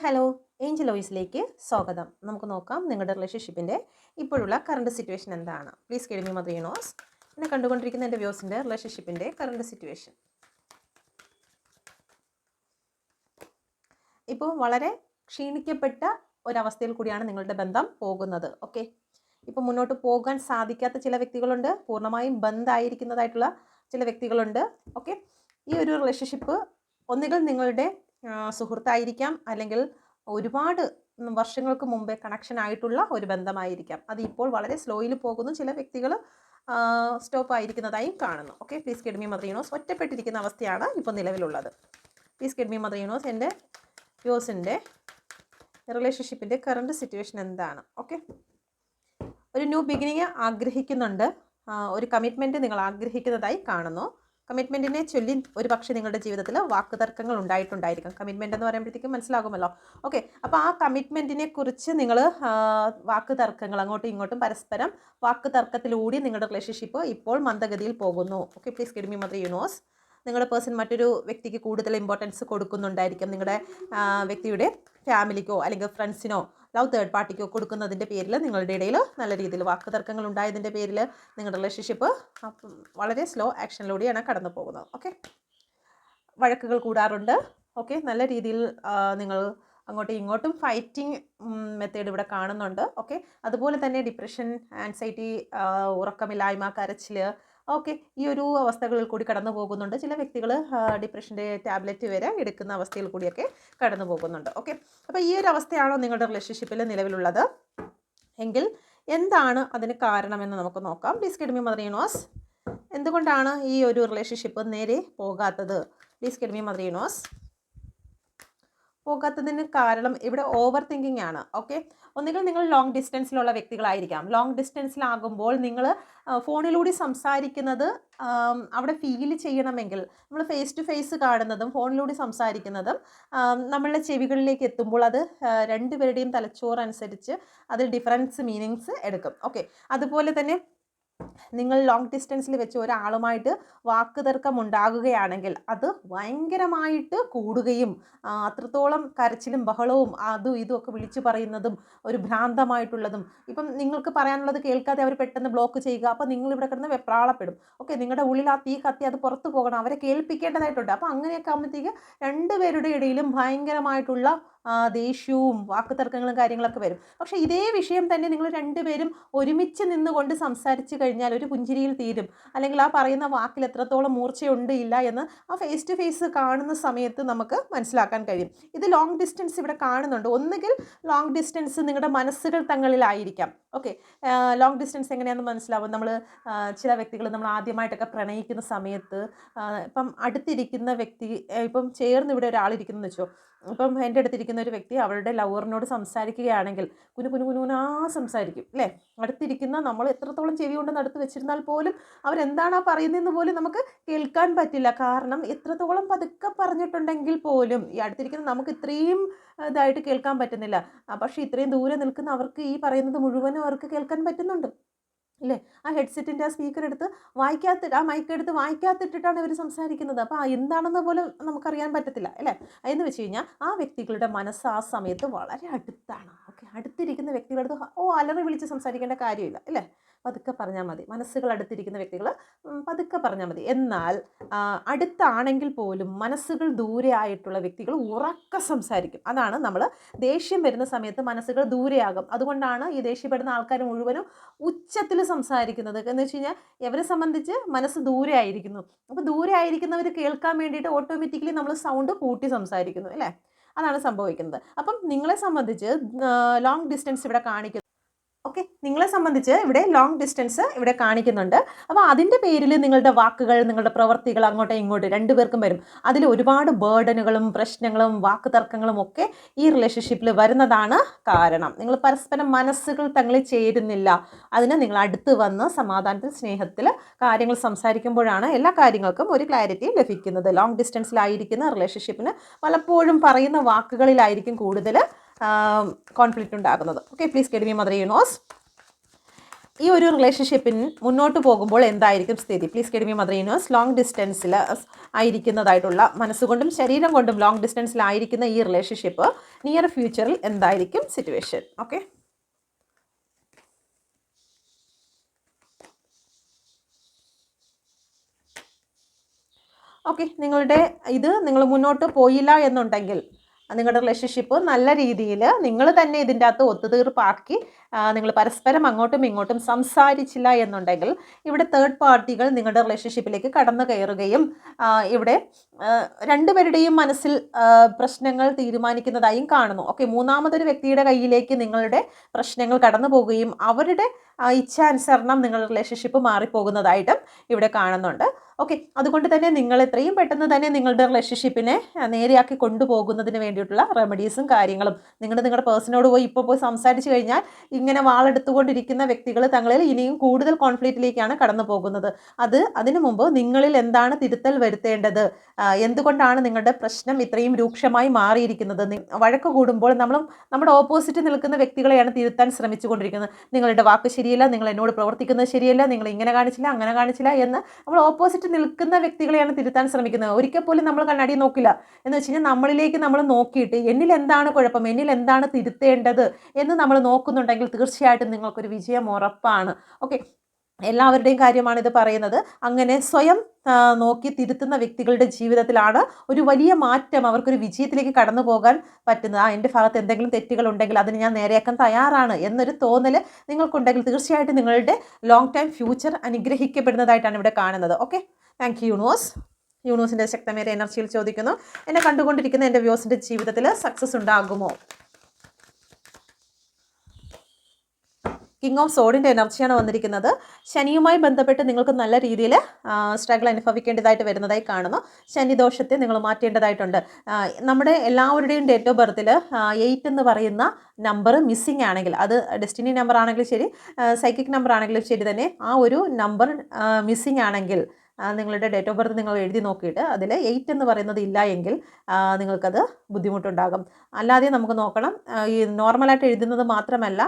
Hello, Angel വോയിസിലേക്ക് സ്വാഗതം. നമുക്ക് നോക്കാം നിങ്ങളുടെ റിലേഷൻഷിപ്പിൻ്റെ ഇപ്പോഴുള്ള കറണ്ട് സിറ്റുവേഷൻ എന്താണ്. Please give me mother യൂണോസ്. എന്നെ കണ്ടുകൊണ്ടിരിക്കുന്ന എൻ്റെ വ്യൂസിൻ്റെ റിലേഷൻഷിപ്പിൻ്റെ കറണ്ട് സിറ്റുവേഷൻ ഇപ്പോൾ വളരെ ക്ഷീണിക്കപ്പെട്ട ഒരവസ്ഥയിൽ കൂടിയാണ് നിങ്ങളുടെ ബന്ധം പോകുന്നത്. ഓക്കെ, ഇപ്പോൾ മുന്നോട്ട് പോകാൻ സാധിക്കാത്ത ചില വ്യക്തികളുണ്ട്, പൂർണ്ണമായും ബന്ധായിരിക്കുന്നതായിട്ടുള്ള ചില വ്യക്തികളുണ്ട്. ഓക്കെ, ഈ ഒരു റിലേഷൻഷിപ്പ് ഒന്നുകിൽ നിങ്ങളുടെ സുഹൃത്തായിരിക്കാം, അല്ലെങ്കിൽ ഒരുപാട് വർഷങ്ങൾക്ക് മുമ്പേ കണക്ഷൻ ആയിട്ടുള്ള ഒരു ബന്ധമായിരിക്കാം. അത് ഇപ്പോൾ വളരെ സ്ലോയിൽ പോകുന്നു. ചില വ്യക്തികൾ സ്റ്റോപ്പ് ആയിരിക്കുന്നതായും കാണുന്നു. Okay, please give me mother universe. ഒറ്റപ്പെട്ടിരിക്കുന്ന അവസ്ഥയാണ് ഇപ്പോൾ നിലവിലുള്ളത്. Please give me mother universe. എൻ്റെ വ്യൂസിൻ്റെ റിലേഷൻഷിപ്പിൻ്റെ കറണ്ട് സിറ്റുവേഷൻ എന്താണ്? ഓക്കെ, ഒരു ന്യൂ ബിഗിനിങ് ആഗ്രഹിക്കുന്നുണ്ട്, ഒരു കമ്മിറ്റ്മെൻറ്റ് നിങ്ങൾ ആഗ്രഹിക്കുന്നതായി കാണുന്നു. കമ്മിറ്റ്മെൻറ്റിനെ ചൊല്ലി ഒരു പക്ഷേ നിങ്ങളുടെ ജീവിതത്തിൽ വാക്കുതർക്കങ്ങൾ ഉണ്ടായിട്ടുണ്ടായിരിക്കും. കമ്മിറ്റ്മെൻറ്റ് എന്ന് പറയുമ്പോഴത്തേക്കും മനസ്സിലാകുമല്ലോ. ഓക്കെ, അപ്പോൾ ആ കമ്മിറ്റ്മെൻറ്റിനെ കുറിച്ച് നിങ്ങൾ വാക്കുതർക്കങ്ങൾ അങ്ങോട്ടും ഇങ്ങോട്ടും പരസ്പരം വാക്കുതർക്കത്തിലൂടെ നിങ്ങളുടെ റിലേഷൻഷിപ്പ് ഇപ്പോൾ മന്ദഗതിയിൽ പോകുന്നു. Okay, please give me mother യൂണോസ്. നിങ്ങളുടെ പേഴ്സൺ മറ്റൊരു വ്യക്തിക്ക് കൂടുതൽ ഇമ്പോർട്ടൻസ് കൊടുക്കുന്നുണ്ടായിരിക്കും. നിങ്ങളുടെ വ്യക്തിയുടെ ഫാമിലിക്കോ അല്ലെങ്കിൽ ഫ്രണ്ട്സിനോ ലവ് തേർഡ് പാർട്ടിക്കോ കൊടുക്കുന്നതിൻ്റെ പേരിൽ നിങ്ങളുടെ ഇടയിൽ നല്ല രീതിയിൽ വാക്കുതർക്കങ്ങൾ ഉണ്ടായതിൻ്റെ പേരിൽ നിങ്ങളുടെ റിലേഷൻഷിപ്പ് വളരെ സ്ലോ ആക്ഷനിലൂടെയാണ് കടന്നു പോകുന്നത്. ഓക്കെ, വഴക്കുകൾ കൂടാറുണ്ട്. ഓക്കെ, നല്ല രീതിയിൽ നിങ്ങൾ അങ്ങോട്ടും ഇങ്ങോട്ടും ഫൈറ്റിംഗ് മെത്തേഡ് ഇവിടെ കാണുന്നുണ്ട്. ഓക്കെ, അതുപോലെ തന്നെ ഡിപ്രഷൻ, ആൻസൈറ്റി, ഉറക്കമില്ലായ്മ, കരച്ചിൽ, ഓക്കെ, ഈ ഒരു അവസ്ഥകളിൽ കൂടി കടന്നു പോകുന്നുണ്ട്. ചില വ്യക്തികൾ ഡിപ്രഷൻ്റെ ടാബ്ലറ്റ് വരെ എടുക്കുന്ന അവസ്ഥയിൽ കൂടിയൊക്കെ കടന്നു പോകുന്നുണ്ട്. ഓക്കെ, അപ്പോൾ ഈ ഒരു അവസ്ഥയാണോ നിങ്ങളുടെ റിലേഷൻഷിപ്പിൽ നിലവിലുള്ളത് എങ്കിൽ എന്താണ് അതിന് കാരണമെന്ന് നമുക്ക് നോക്കാം. Please give me mother universe. എന്തുകൊണ്ടാണ് ഈ ഒരു റിലേഷൻഷിപ്പ് നേരെ പോകാത്തത്? Please give me mother universe. പോകാത്തതിന് കാരണം ഇവിടെ ഓവർ തിങ്കിങ് ആണ്. ഓക്കെ, ഒന്നുകിൽ നിങ്ങൾ ലോങ് ഡിസ്റ്റൻസിലുള്ള വ്യക്തികളായിരിക്കാം. ലോങ് ഡിസ്റ്റൻസിലാകുമ്പോൾ നിങ്ങൾ ഫോണിലൂടെ സംസാരിക്കുന്നത് അവിടെ ഫീൽ ചെയ്യണമെങ്കിൽ നമ്മൾ ഫേസ് ടു ഫേസ് കാണുന്നതും ഫോണിലൂടെ സംസാരിക്കുന്നതും നമ്മളുടെ ചെവികളിലേക്ക് എത്തുമ്പോൾ അത് രണ്ടുപേരുടെയും തലച്ചോറനുസരിച്ച് അതിൽ ഡിഫറൻസ് മീനിങ്സ് എടുക്കും. ഓക്കെ, അതുപോലെ തന്നെ നിങ്ങൾ ലോങ് ഡിസ്റ്റൻസിൽ വെച്ച് ഒരാളുമായിട്ട് വാക്കുതർക്കം ഉണ്ടാകുകയാണെങ്കിൽ അത് ഭയങ്കരമായിട്ട് കൂടുകയും അത്രത്തോളം കരച്ചിലും ബഹളവും അതും ഇതും ഒക്കെ വിളിച്ചു പറയുന്നതും ഒരു ഭ്രാന്തമായിട്ടുള്ളതും, ഇപ്പം നിങ്ങൾക്ക് പറയാനുള്ളത് കേൾക്കാതെ അവർ പെട്ടെന്ന് ബ്ലോക്ക് ചെയ്യുക. അപ്പോൾ നിങ്ങളിവിടെ കിടന്ന് വെപ്രാളപ്പെടും. ഓക്കെ, നിങ്ങളുടെ ഉള്ളിൽ ആ തീ കത്തി അത് പുറത്ത് പോകണം, അവരെ കേൾപ്പിക്കേണ്ടതായിട്ടുണ്ട്. അപ്പോൾ അങ്ങനെയൊക്കെ ആകുമ്പോഴത്തേക്ക് രണ്ടുപേരുടെ ഇടയിലും ഭയങ്കരമായിട്ടുള്ള ദേഷ്യവും വാക്കുതർക്കങ്ങളും കാര്യങ്ങളൊക്കെ വരും. പക്ഷേ ഇതേ വിഷയം തന്നെ നിങ്ങൾ രണ്ടുപേരും ഒരുമിച്ച് നിന്നുകൊണ്ട് സംസാരിച്ച് കഴിഞ്ഞാൽ ഒരു പുഞ്ചിരിയിൽ തീരും. അല്ലെങ്കിൽ ആ പറയുന്ന വാക്കിൽ എത്രത്തോളം മൂർച്ചയുണ്ട് ഇല്ല എന്ന് ആ ഫേസ് ടു ഫേസ് കാണുന്ന സമയത്ത് നമുക്ക് മനസ്സിലാക്കാൻ കഴിയും. ഇത് ലോങ് ഡിസ്റ്റൻസ് ഇവിടെ കാണുന്നുണ്ട്. ഒന്നുകിൽ ലോങ് ഡിസ്റ്റൻസ് നിങ്ങളുടെ മനസ്സുകൾ തങ്ങളിലായിരിക്കാം. ഓക്കെ, ലോങ് ഡിസ്റ്റൻസ് എങ്ങനെയാണെന്ന് മനസ്സിലാവും. നമ്മൾ ചില വ്യക്തികൾ നമ്മൾ ആദ്യമായിട്ടൊക്കെ പ്രണയിക്കുന്ന സമയത്ത് ഇപ്പം അടുത്തിരിക്കുന്ന വ്യക്തി, ഇപ്പം ചേർന്ന് ഇവിടെ ഒരാളിരിക്കുന്നു വെച്ചോ, ഇപ്പം എൻ്റെ അടുത്തിരിക്കുന്ന ഒരു വ്യക്തി അവളുടെ ലവറിനോട് സംസാരിക്കുകയാണെങ്കിൽ കുനുകുനുകുനുകുനാ സംസാരിക്കും അല്ലേ. അടുത്തിരിക്കുന്ന നമ്മൾ എത്രത്തോളം ചെവി കൊണ്ടെന്ന് അടുത്ത് വെച്ചിരുന്നാൽ പോലും അവരെന്താണ് ആ പറയുന്നതെന്ന് പോലും നമുക്ക് കേൾക്കാൻ പറ്റില്ല. കാരണം എത്രത്തോളം പതുക്കെ പറഞ്ഞിട്ടുണ്ടെങ്കിൽ പോലും ഈ അടുത്തിരിക്കുന്ന നമുക്ക് ഇത്രയും ഇതായിട്ട് കേൾക്കാൻ പറ്റുന്നില്ല. പക്ഷേ ഇത്രയും ദൂരെ നിൽക്കുന്ന അവർക്ക് ഈ പറയുന്നത് മുഴുവനും അവർക്ക് കേൾക്കാൻ പറ്റുന്നുണ്ട് അല്ലേ. ആ ഹെഡ്സെറ്റിൻ്റെ ആ സ്പീക്കർ എടുത്ത് ആ മൈക്ക് എടുത്ത് വായിക്കാത്തിട്ടിട്ടാണ് ഇവർ സംസാരിക്കുന്നത്. അപ്പോൾ എന്താണെന്ന് പോലും നമുക്കറിയാൻ പറ്റത്തില്ല അല്ലേ. എന്ന് വെച്ച് കഴിഞ്ഞാൽ ആ വ്യക്തികളുടെ മനസ്സ് ആ സമയത്ത് വളരെ അടുത്താണ്. ഓക്കെ, അടുത്തിരിക്കുന്ന വ്യക്തികളടുത്ത് അലറി വിളിച്ച് സംസാരിക്കേണ്ട കാര്യമില്ല അല്ലേ. പതുക്കെ പറഞ്ഞാൽ മതി. മനസ്സുകൾ അടുത്തിരിക്കുന്ന വ്യക്തികൾ പതുക്കെ പറഞ്ഞാൽ മതി. എന്നാൽ അടുത്താണെങ്കിൽ പോലും മനസ്സുകൾ ദൂരെ ആയിട്ടുള്ള വ്യക്തികൾ ഉറക്കെ സംസാരിക്കും. അതാണ് നമ്മൾ ദേഷ്യം വരുന്ന സമയത്ത് മനസ്സുകൾ ദൂരെയാകും. അതുകൊണ്ടാണ് ഈ ദേഷ്യപ്പെടുന്ന ആൾക്കാർ മുഴുവനും ഉച്ചത്തിൽ സംസാരിക്കുന്നത്. എന്ന് വെച്ച് കഴിഞ്ഞാൽ ഇവരെ സംബന്ധിച്ച് മനസ്സ് ദൂരെ ആയിരിക്കുന്നു. അപ്പോൾ ദൂരെ ആയിരിക്കുന്നവർ കേൾക്കാൻ വേണ്ടിയിട്ട് ഓട്ടോമാറ്റിക്കലി നമ്മൾ സൗണ്ട് കൂട്ടി സംസാരിക്കുന്നു അല്ലേ. അതാണ് സംഭവിക്കുന്നത്. അപ്പം നിങ്ങളെ സംബന്ധിച്ച് ലോങ് ഡിസ്റ്റൻസ് ഇവിടെ കാണിക്കുന്നു. ഓക്കെ, നിങ്ങളെ സംബന്ധിച്ച് ഇവിടെ ലോങ് ഡിസ്റ്റൻസ് ഇവിടെ കാണിക്കുന്നുണ്ട്. അപ്പോൾ അതിൻ്റെ പേരിൽ നിങ്ങളുടെ വാക്കുകൾ, നിങ്ങളുടെ പ്രവൃത്തികൾ അങ്ങോട്ടും ഇങ്ങോട്ടും രണ്ടുപേർക്കും വരും. അതിൽ ഒരുപാട് ബേർഡനുകളും പ്രശ്നങ്ങളും വാക്കുതർക്കങ്ങളും ഒക്കെ ഈ റിലേഷൻഷിപ്പിൽ വരുന്നതാണ് കാരണം. നിങ്ങൾ പരസ്പരം മനസ്സുകൾ തങ്ങളിൽ ചേരുന്നില്ല. അതിന് നിങ്ങൾ അടുത്ത് വന്ന് സമാധാനത്തിൽ സ്നേഹത്തിൽ കാര്യങ്ങൾ സംസാരിക്കുമ്പോഴാണ് എല്ലാ കാര്യങ്ങൾക്കും ഒരു ക്ലാരിറ്റി ലഭിക്കുന്നത്. ലോങ് ഡിസ്റ്റൻസിലായിരിക്കുന്ന റിലേഷൻഷിപ്പിന് പലപ്പോഴും പറയുന്ന വാക്കുകളിലായിരിക്കും കൂടുതൽ കോൺഫ്ലിക്റ്റ് ഉണ്ടാകുന്നത്. Okay, please give me mother universe. ഈ ഒരു റിലേഷൻഷിപ്പിന് മുന്നോട്ട് പോകുമ്പോൾ എന്തായിരിക്കും സ്ഥിതി? Please give me mother universe. Long ഡിസ്റ്റൻസിൽ ആയിരിക്കുന്നതായിട്ടുള്ള, മനസ്സുകൊണ്ടും ശരീരം കൊണ്ടും ലോങ് ഡിസ്റ്റൻസിലായിരിക്കുന്ന ഈ റിലേഷൻഷിപ്പ് നിയർ ഫ്യൂച്ചറിൽ എന്തായിരിക്കും സിറ്റുവേഷൻ? ഓക്കെ, ഓക്കെ, നിങ്ങൾ മുന്നോട്ട് പോയില്ല എന്നുണ്ടെങ്കിൽ നിങ്ങളുടെ റിലേഷൻഷിപ്പ് നല്ല രീതിയിൽ നിങ്ങൾ തന്നെ ഇതിൻ്റെ അകത്ത് ഒത്തുതീർപ്പാക്കി നിങ്ങൾ പരസ്പരം അങ്ങോട്ടും ഇങ്ങോട്ടും സംസാരിച്ചില്ല എന്നുണ്ടെങ്കിൽ ഇവിടെ തേർഡ് പാർട്ടികൾ നിങ്ങളുടെ റിലേഷൻഷിപ്പിലേക്ക് കടന്നു കയറുകയും ഇവിടെ രണ്ടുപേരുടെയും മനസ്സിൽ പ്രശ്നങ്ങൾ തീരുമാനിക്കുന്നതായും കാണുന്നു. ഓക്കെ, മൂന്നാമതൊരു വ്യക്തിയുടെ കയ്യിലേക്ക് നിങ്ങളുടെ പ്രശ്നങ്ങൾ കടന്നു പോവുകയും അവരുടെ ഇച്ഛാനുസരണം നിങ്ങളുടെ റിലേഷൻഷിപ്പ് മാറിപ്പോകുന്നതായിട്ടും ഇവിടെ കാണുന്നുണ്ട്. ഓക്കെ, അതുകൊണ്ട് തന്നെ നിങ്ങൾ എത്രയും പെട്ടെന്ന് തന്നെ നിങ്ങളുടെ റിലേഷൻഷിപ്പിനെ നേരെയാക്കി കൊണ്ടുപോകുന്നതിന് വേണ്ടിയിട്ടുള്ള റെമഡീസും കാര്യങ്ങളും നിങ്ങളുടെ പേഴ്സണോട് പോയി സംസാരിച്ച് കഴിഞ്ഞാൽ ഇങ്ങനെ വാളെടുത്തുകൊണ്ടിരിക്കുന്ന വ്യക്തികൾ തങ്ങളിൽ ഇനിയും കൂടുതൽ കോൺഫ്ലിക്റ്റിലേക്കാണ് കടന്നു പോകുന്നത്. അതിനു മുമ്പ് നിങ്ങളിൽ എന്താണ് തിരുത്തൽ വരുത്തേണ്ടത്, എന്തുകൊണ്ടാണ് നിങ്ങളുടെ പ്രശ്നം ഇത്രയും രൂക്ഷമായി മാറിയിരിക്കുന്നത്? വഴക്ക് കൂടുമ്പോൾ നമ്മുടെ ഓപ്പോസിറ്റ് നിൽക്കുന്ന വ്യക്തികളെയാണ് തിരുത്താൻ ശ്രമിച്ചുകൊണ്ടിരിക്കുന്നത്. നിങ്ങളുടെ വാക്ക് ശരിയല്ല, നിങ്ങൾ എന്നോട് പ്രവർത്തിക്കുന്നത് ശരിയല്ല, നിങ്ങൾ ഇങ്ങനെ കാണിച്ചില്ല അങ്ങനെ കാണിച്ചില്ല എന്ന് നമ്മൾ ഓപ്പോസിറ്റ് നിൽക്കുന്ന വ്യക്തികളെയാണ് തിരുത്താൻ ശ്രമിക്കുന്നത്. ഒരിക്കൽ പോലും നമ്മൾ കണ്ണാടി നോക്കില്ല. എന്ന് വെച്ച് കഴിഞ്ഞാൽ നമ്മളിലേക്ക് നമ്മൾ നോക്കിയിട്ട് എന്നിൽ എന്താണ് കുഴപ്പം, എന്നിൽ എന്താണ് തിരുത്തേണ്ടത് എന്ന് നമ്മൾ നോക്കുന്നുണ്ടെങ്കിൽ തീർച്ചയായിട്ടും നിങ്ങൾക്കൊരു വിജയം ഉറപ്പാണ്. ഓക്കെ, എല്ലാവരുടെയും കാര്യമാണ് ഇത് പറയുന്നത്. അങ്ങനെ സ്വയം നോക്കി തിരുത്തുന്ന വ്യക്തികളുടെ ജീവിതത്തിലാണ് ഒരു വലിയ മാറ്റം, അവർക്കൊരു വിജയത്തിലേക്ക് കടന്നു പോകാൻ പറ്റുന്നത്. എൻ്റെ ഭാഗത്ത് എന്തെങ്കിലും തെറ്റുകൾ ഉണ്ടെങ്കിൽ അതിന് ഞാൻ നേരെയാക്കാൻ തയ്യാറാണ് എന്നൊരു തോന്നൽ നിങ്ങൾക്കുണ്ടെങ്കിൽ തീർച്ചയായിട്ടും നിങ്ങളുടെ ലോങ് ടൈം ഫ്യൂച്ചർ അനുഗ്രഹിക്കപ്പെടുന്നതായിട്ടാണ് ഇവിടെ കാണുന്നത്. Okay, thank you universe. യൂണിവേഴ്സിൻ്റെ ശക്തമേറിയ എനർജിയിൽ ചോദിക്കുന്നു, എന്നെ കണ്ടുകൊണ്ടിരിക്കുന്ന എൻ്റെ വ്യൂസിൻ്റെ ജീവിതത്തിൽ സക്സസ് ഉണ്ടാകുമോ? കിങ് ഓഫ് സോഡിൻ്റെ എനർജിയാണ് വന്നിരിക്കുന്നത്. ശനിയുമായി ബന്ധപ്പെട്ട് നിങ്ങൾക്ക് നല്ല രീതിയിൽ സ്ട്രഗിൾ അനുഭവിക്കേണ്ടതായിട്ട് വരുന്നതായി കാണുന്നു. ശനിദോഷത്തെ നിങ്ങൾ മാറ്റേണ്ടതായിട്ടുണ്ട്. നമ്മുടെ എല്ലാവരുടെയും ഡേറ്റ് ഓഫ് ബർത്തിൽ 8 എന്ന് പറയുന്ന നമ്പർ മിസ്സിംഗ് ആണെങ്കിൽ, അത് ഡെസ്റ്റിനി നമ്പർ ആണെങ്കിലും ശരി, സൈക്കിക് നമ്പർ ആണെങ്കിലും ശരി തന്നെ, ആ ഒരു നമ്പർ മിസ്സിംഗ് ആണെങ്കിൽ നിങ്ങളുടെ ഡേറ്റ് ഓഫ് ബർത്ത് നിങ്ങൾ എഴുതി നോക്കിയിട്ട് അതിൽ 8 എന്ന് പറയുന്നത് ഇല്ല എങ്കിൽ നിങ്ങൾക്കത് ബുദ്ധിമുട്ടുണ്ടാകും. അല്ലാതെ നമുക്ക് നോക്കണം. ഈ നോർമലായിട്ട് എഴുതുന്നത് മാത്രമല്ല,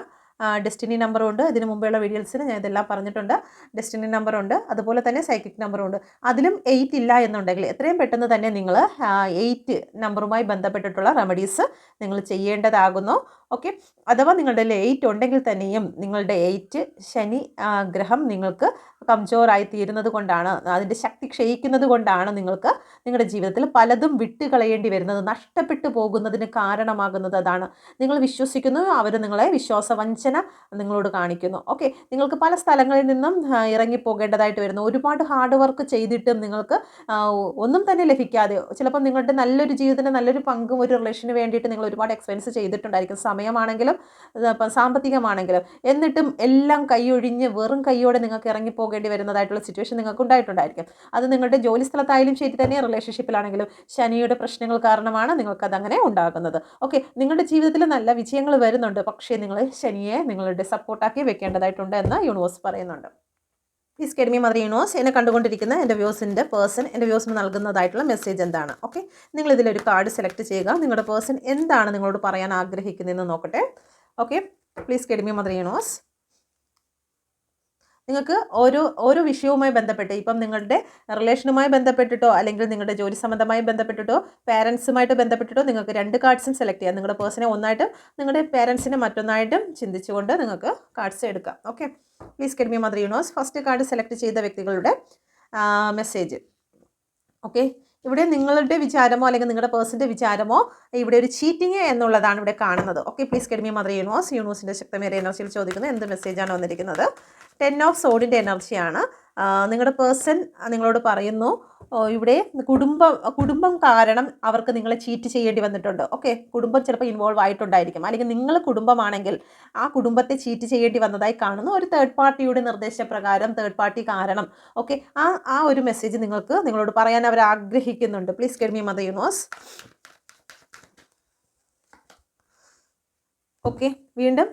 ഡെസ്റ്റിനി നമ്പറുണ്ട്. ഇതിന് മുമ്പെയുള്ള വീഡിയോസിൽ ഞാൻ ഇതെല്ലാം പറഞ്ഞിട്ടുണ്ട്. ഡെസ്റ്റിനി നമ്പറുണ്ട്, അതുപോലെ തന്നെ സൈക്കിക് നമ്പറുണ്ട്. അതിലും 8 ഇല്ല എന്നുണ്ടെങ്കിൽ എത്രയും പെട്ടെന്ന് തന്നെ നിങ്ങൾ 8 നമ്പറുമായി ബന്ധപ്പെട്ടിട്ടുള്ള റെമഡീസ് നിങ്ങൾ ചെയ്യേണ്ടതാകുന്നു. ഓക്കെ, അഥവാ നിങ്ങളുടെ 8 ഉണ്ടെങ്കിൽ തന്നെയും നിങ്ങളുടെ 8 ശനി ഗ്രഹം നിങ്ങൾക്ക് കംജോറായി തീരുന്നത് കൊണ്ടാണ്, അതിൻ്റെ ശക്തി ക്ഷയിക്കുന്നത് കൊണ്ടാണ് നിങ്ങൾക്ക് നിങ്ങളുടെ ജീവിതത്തിൽ പലതും വിട്ടുകളയേണ്ടി വരുന്നത്, നഷ്ടപ്പെട്ടു പോകുന്നതിന് കാരണമാകുന്നത് അതാണ്. നിങ്ങൾ വിശ്വസിക്കുന്നു, അവർ നിങ്ങളെ വിശ്വാസവഞ്ചന നിങ്ങളോട് കാണിക്കുന്നു. ഓക്കെ, നിങ്ങൾക്ക് പല സ്ഥലങ്ങളിൽ നിന്നും ഇറങ്ങിപ്പോകേണ്ടതായിട്ട് വരുന്നു. ഒരുപാട് ഹാർഡ് വർക്ക് ചെയ്തിട്ടും നിങ്ങൾക്ക് ഒന്നും തന്നെ ലഭിക്കാതെ, ചിലപ്പോൾ നിങ്ങളുടെ നല്ലൊരു ജീവിതത്തിന് നല്ലൊരു പങ്കും ഒരു റിലേഷന് വേണ്ടിയിട്ട് നിങ്ങൾ ഒരുപാട് എക്സ്പെൻസ് ചെയ്തിട്ടുണ്ടായിരിക്കും, സമയമാണെങ്കിലും സാമ്പത്തികമാണെങ്കിലും. എന്നിട്ടും എല്ലാം കൈയൊഴിഞ്ഞ് വെറും കൈയോടെ നിങ്ങൾക്ക് ഇറങ്ങിപ്പോകേണ്ടി വരുന്നതായിട്ടുള്ള സിറ്റുവേഷൻ നിങ്ങൾക്ക് ഉണ്ടായിട്ടുണ്ടായിരിക്കും. അത് നിങ്ങളുടെ ജോലി സ്ഥലത്തായാലും ശരി തന്നെ, റിലേഷൻഷിപ്പിലാണെങ്കിലും ശനിയുടെ പ്രശ്നങ്ങൾ കാരണമാണ് നിങ്ങൾക്കതങ്ങനെ ഉണ്ടാകുന്നത്. ഓക്കെ, നിങ്ങളുടെ ജീവിതത്തിൽ നല്ല വിജയങ്ങൾ വരുന്നുണ്ട്, പക്ഷേ നിങ്ങൾ ശനിയെ നിങ്ങളുടെ സപ്പോർട്ടാക്കി വെക്കേണ്ടതായിട്ടുണ്ട് എന്ന് യൂണിവേഴ്സ് പറയുന്നുണ്ട്. Please give me mother universe. എന്നെ കണ്ടുകൊണ്ടിരിക്കുന്ന എൻ്റെ വ്യൂസിൻ്റെ പേഴ്സൺ എൻ്റെ വ്യൂസിന് നൽകുന്നതായിട്ടുള്ള മെസ്സേജ് എന്താണ്? ഓക്കെ, നിങ്ങളിതിലൊരു കാർഡ് സെലക്ട് ചെയ്യുക. നിങ്ങളുടെ പേഴ്സൺ എന്താണ് നിങ്ങളോട് പറയാൻ ആഗ്രഹിക്കുന്നതെന്ന് നോക്കട്ടെ. Okay, please give me mother universe. നിങ്ങൾക്ക് ഓരോ വിഷയവുമായി ബന്ധപ്പെട്ട്, ഇപ്പം നിങ്ങളുടെ റിലേഷനുമായി ബന്ധപ്പെട്ടിട്ടോ അല്ലെങ്കിൽ നിങ്ങളുടെ ജോലി സംബന്ധമായി ബന്ധപ്പെട്ടിട്ടോ പാരൻസുമായിട്ട് ബന്ധപ്പെട്ടിട്ടോ നിങ്ങൾക്ക് 2 കാർഡ്സും സെലക്ട് ചെയ്യാം. നിങ്ങളുടെ പേഴ്സണെ ഒന്നായിട്ടും നിങ്ങളുടെ പാരൻസിനെ മറ്റൊന്നായിട്ടും ചിന്തിച്ചുകൊണ്ട് നിങ്ങൾക്ക് കാർഡ്സ് എടുക്കാം. Okay, please give me mother universe. First card select ചെയ്ത വ്യക്തികളുടെ മെസ്സേജ്. ഓക്കെ, ഇവിടെ നിങ്ങളുടെ വിചാരമോ അല്ലെങ്കിൽ നിങ്ങളുടെ പേഴ്സൻ്റെ വിചാരമോ ഇവിടെ ഒരു ചീറ്റിങ് എന്നുള്ളതാണ് ഇവിടെ കാണുന്നത്. Okay, please give me mother universe. യൂണിവേഴ്സിൻ്റെ ശക്തമേറിയ എനർജിയിൽ ചോദിക്കുന്നത് എന്ത് മെസ്സേജാണ് വന്നിരിക്കുന്നത്? 10 ഓഫ് സോഡിൻ്റെ എനർജിയാണ്. നിങ്ങളുടെ പേഴ്സൺ നിങ്ങളോട് പറയുന്നു, ഇവിടെ കുടുംബം കാരണം അവർക്ക് നിങ്ങളെ ചീറ്റ് ചെയ്യേണ്ടി വന്നിട്ടുണ്ട്. ഓക്കെ, കുടുംബം ചിലപ്പോൾ ഇൻവോൾവ് ആയിട്ടുണ്ടായിരിക്കും, അല്ലെങ്കിൽ നിങ്ങൾ കുടുംബമാണെങ്കിൽ ആ കുടുംബത്തെ ചീറ്റ് ചെയ്യേണ്ടി വന്നതായി കാണുന്നു. ഒരു തേർഡ് പാർട്ടിയുടെ നിർദ്ദേശപ്രകാരം, തേർഡ് പാർട്ടി കാരണം. ഓക്കെ, ആ ഒരു മെസ്സേജ് നിങ്ങളോട് പറയാൻ അവർ ആഗ്രഹിക്കുന്നുണ്ട്. Please give me mother universe. Okay, വീണ്ടും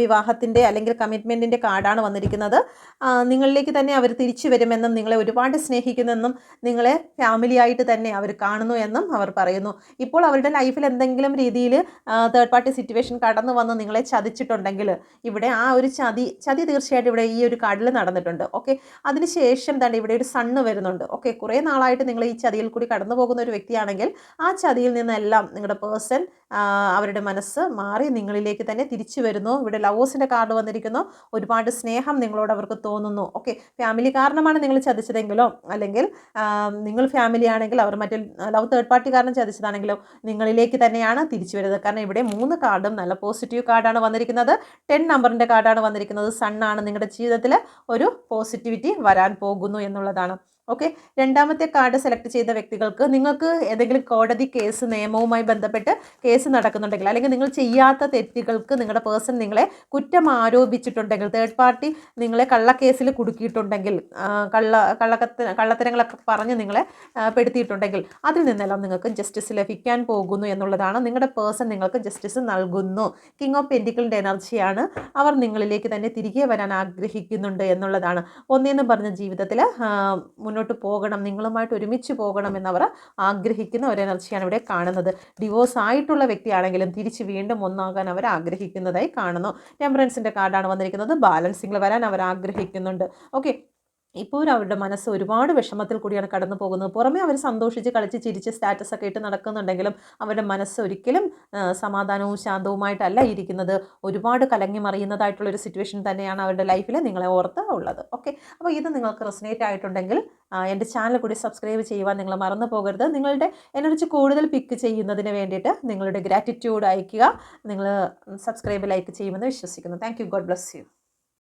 വിവാഹത്തിൻ്റെ അല്ലെങ്കിൽ കമ്മിറ്റ്മെൻറ്റിൻ്റെ കാർഡാണ് വന്നിരിക്കുന്നത്. നിങ്ങളിലേക്ക് തന്നെ അവർ തിരിച്ചു വരുമെന്നും നിങ്ങളെ ഒരുപാട് സ്നേഹിക്കുന്നെന്നും നിങ്ങളെ ഫാമിലിയായിട്ട് തന്നെ അവർ കാണുന്നു എന്നും അവർ പറയുന്നു. ഇപ്പോൾ അവരുടെ ലൈഫിൽ എന്തെങ്കിലും രീതിയിൽ തേർഡ് പാർട്ടി സിറ്റുവേഷൻ കടന്നു വന്ന് നിങ്ങളെ ചതിച്ചിട്ടുണ്ടെങ്കിൽ ഇവിടെ ആ ഒരു ചതി തീർച്ചയായിട്ടും ഇവിടെ ഈ ഒരു കാർഡിൽ നടന്നിട്ടുണ്ട്. ഓക്കെ, അതിനുശേഷം തന്നെ ഇവിടെ ഒരു സണ്ണ് വരുന്നുണ്ട്. ഓക്കെ, കുറേ നാളായിട്ട് നിങ്ങൾ ഈ ചതിയിൽ കൂടി കടന്നു പോകുന്ന ഒരു വ്യക്തിയാണെങ്കിൽ ആ ചതിയിൽ നിന്നെല്ലാം നിങ്ങളുടെ പേഴ്സൺ അവരുടെ മനസ്സ് മാറി നിങ്ങളിലേക്ക് തന്നെ തിരിച്ചു വരുന്നു. ഇവിടെ ലവേഴ്സിൻ്റെ കാർഡ് വന്നിരിക്കുന്നു. ഒരുപാട് സ്നേഹം നിങ്ങളോട് അവർക്ക് തോന്നുന്നു. ഓക്കെ, ഫാമിലി കാരണമാണ് നിങ്ങൾ ചതിച്ചതെങ്കിലോ അല്ലെങ്കിൽ നിങ്ങൾ ഫാമിലി ആണെങ്കിൽ അവർ മറ്റേ ലവ് തേർഡ് പാർട്ടി കാരണം ചതിച്ചതാണെങ്കിലോ നിങ്ങളിലേക്ക് തന്നെയാണ് തിരിച്ചു വരുന്നത്. കാരണം ഇവിടെ 3 കാർഡും നല്ല പോസിറ്റീവ് കാർഡാണ് വന്നിരിക്കുന്നത്. 10 നമ്പറിൻ്റെ കാർഡാണ് വന്നിരിക്കുന്നത്. സണ്ണാണ് നിങ്ങളുടെ ജീവിതത്തിൽ ഒരു പോസിറ്റിവിറ്റി വരാൻ പോകുന്നു എന്നുള്ളതാണ്. ഓക്കെ, രണ്ടാമത്തെ കാർഡ് സെലക്ട് ചെയ്ത വ്യക്തികൾക്ക് നിങ്ങൾക്ക് ഏതെങ്കിലും കോടതി കേസ് നിയമവുമായി ബന്ധപ്പെട്ട് കേസ് നടക്കുന്നുണ്ടെങ്കിൽ അല്ലെങ്കിൽ നിങ്ങൾ ചെയ്യാത്ത തെറ്റുകൾക്ക് നിങ്ങളുടെ പേഴ്സൺ നിങ്ങളെ കുറ്റം ആരോപിച്ചിട്ടുണ്ടെങ്കിൽ തേർഡ് പാർട്ടി നിങ്ങളെ കള്ളക്കേസിൽ കുടുക്കിയിട്ടുണ്ടെങ്കിൽ കള്ളത്തരങ്ങളൊക്കെ പറഞ്ഞ് നിങ്ങളെ പെടുത്തിയിട്ടുണ്ടെങ്കിൽ അതിൽ നിന്നെല്ലാം നിങ്ങൾക്ക് ജസ്റ്റിസ് ലഭിക്കാൻ പോകുന്നു എന്നുള്ളതാണ്. നിങ്ങളുടെ പേഴ്സൺ നിങ്ങൾക്ക് ജസ്റ്റിസ് നൽകുന്നു. കിങ് ഓഫ് പെൻറ്റിക്കിളിൻ്റെ എനർജിയാണ്. അവർ നിങ്ങളിലേക്ക് തന്നെ തിരികെ വരാൻ ആഗ്രഹിക്കുന്നുണ്ട് എന്നുള്ളതാണ്. ഒന്നേന്ന് പറഞ്ഞ ജീവിതത്തിൽ മുന്നോട്ട് പോകണം, നിങ്ങളുമായിട്ട് ഒരുമിച്ച് പോകണം എന്നവർ ആഗ്രഹിക്കുന്ന ഒരു എനർജിയാണ് ഇവിടെ കാണുന്നത്. ഡിവോഴ്സ് ആയിട്ടുള്ള വ്യക്തിയാണെങ്കിലും തിരിച്ച് വീണ്ടും ഒന്നാകാൻ അവർ ആഗ്രഹിക്കുന്നതായി കാണുന്നു. ടെമ്പറൻസിൻ്റെ കാർഡാണ് വന്നിരിക്കുന്നത്. ബാലൻസിങ്ങിൽ വരാൻ അവർ ആഗ്രഹിക്കുന്നുണ്ട്. ഓക്കെ, ഇപ്പോൾ അവരുടെ മനസ്സ് ഒരുപാട് വിഷമത്തിൽ കൂടിയാണ് കടന്നു പോകുന്നത്. പുറമേ അവർ സന്തോഷിച്ച് കളിച്ച് ചിരിച്ച് സ്റ്റാറ്റസ് ഒക്കെ ഇട്ട് നടക്കുന്നുണ്ടെങ്കിലും അവരുടെ മനസ്സ് ഒരിക്കലും സമാധാനവും ശാന്തവുമായിട്ടല്ല ഇരിക്കുന്നത്. ഒരുപാട് കലങ്ങി മറിയുന്നതായിട്ടുള്ളൊരു സിറ്റുവേഷൻ തന്നെയാണ് അവരുടെ ലൈഫിൽ നിങ്ങളെ ഓർത്ത് ഉള്ളത്. ഓക്കെ, അപ്പോൾ ഇത് നിങ്ങൾക്ക് റെസൊനേറ്റ് ആയിട്ടുണ്ടെങ്കിൽ എൻ്റെ ചാനൽ കൂടി സബ്സ്ക്രൈബ് ചെയ്യുവാൻ നിങ്ങൾ മറന്നു പോകരുത്. നിങ്ങളുടെ എനർജി കൂടുതൽ പിക്ക് ചെയ്യുന്നതിന് വേണ്ടിയിട്ട് നിങ്ങളുടെ ഗ്രാറ്റിറ്റ്യൂഡ് അയയ്ക്കുക. നിങ്ങൾ സബ്സ്ക്രൈബ് ലൈക്ക് ചെയ്യുമെന്ന് വിശ്വസിക്കുന്നു. Thank you. God bless you.